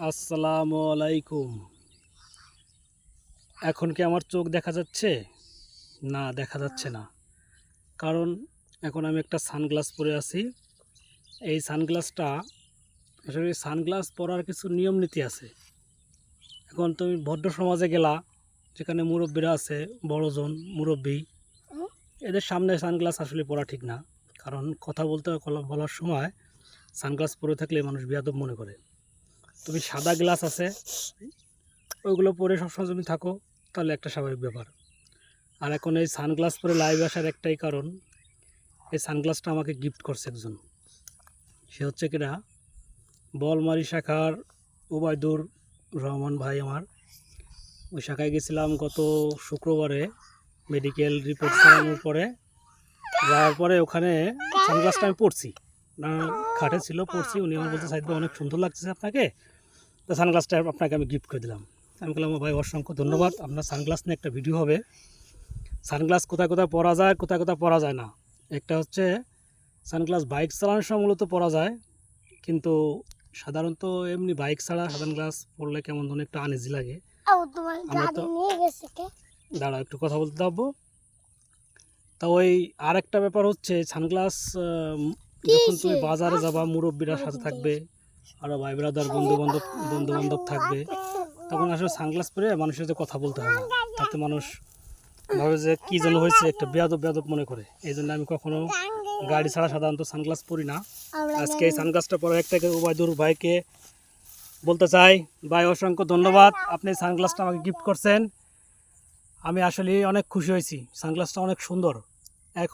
আসসালামু আলাইকুম। এখন কি আমার চোখ দেখা যাচ্ছে? না, দেখা যাচ্ছে না। কারণ এখন আমি একটা সানগ্লাস পরে আছি। এই সানগ্লাসটা আসলে সানগ্লাস পরার কিছু নিয়ম নীতি আছে। এখন তুমি ভদ্র সমাজে গেলা, যেখানে মুরব্বীরা আছে, বড়জন মুরব্বী, এদের সামনে সানগ্লাস আসলে পরা ঠিক না। কারণ কথা বলার সময় সানগ্লাস পরে থাকলে মানুষ বেয়াদব মনে করে। তুমি সাদা গ্লাস আছে, ওইগুলো পরে সবসময় তুমি থাকো, তাহলে একটা স্বাভাবিক ব্যাপার। আর এখন এই সানগ্লাস পরে লাইভে আসার একটাই কারণ, এই সানগ্লাসটা আমাকে গিফট করছে একজন। সে হচ্ছে কিনা বলমারি শাখার ওবায়দুর রহমান ভাই আমার। ওই শাখায় গেছিলাম গত শুক্রবারে, মেডিকেল রিপোর্ট করানোর পরে। যাওয়ার পরে ওখানে সানগ্লাসটা আমি পরছি না, খাটে ছিল, পরছি। উনি আমার বলতে সাইড অনেক সুন্দর লাগছে আপনাকে, তো সানগ্লাসটা আপনাকে আমি গিফট করে দিলাম। আমি বললাম ভাই অসংখ্য ধন্যবাদ, আপনার সানগ্লাস নিয়ে একটা ভিডিও হবে। সানগ্লাস কোথায় কোথায় পরা যায়, কোথায় কোথায় পরা যায় না। একটা হচ্ছে সানগ্লাস বাইক চালানোর সময় মূলত পরা যায়, কিন্তু সাধারণত এমনি বাইক ছাড়া সানগ্লাস পরলে কেমন ধরনের একটা আনইজি লাগে। আমরা তো দাঁড়া একটু কথা বলতে যাবো। তা ওই আর একটা ব্যাপার হচ্ছে সানগ্লাস যখন তুমি বাজারে যাবা, মুরব্বীরা সাথে থাকবে, আরও ভাই ব্রাদার বন্ধু বান্ধব থাকবে, তখন আসলে সানগ্লাস পরে মানুষের সাথে কথা বলতে হয় না। তাতে মানুষ ভাবে যে কী যেন হয়েছে, একটা বেয়াদব মনে করে। এই জন্য আমি কখনো গাড়ি ছাড়া সাধারণত সানগ্লাস পরি না। আজকে এই সানগ্লাসটা পরে একটা ওবায়দুর ভাইকে বলতে চাই, ভাই অসংখ্য ধন্যবাদ, আপনি সানগ্লাসটা আমাকে গিফট করছেন। আমি আসলে অনেক খুশি হয়েছি, সানগ্লাসটা অনেক সুন্দর। এখন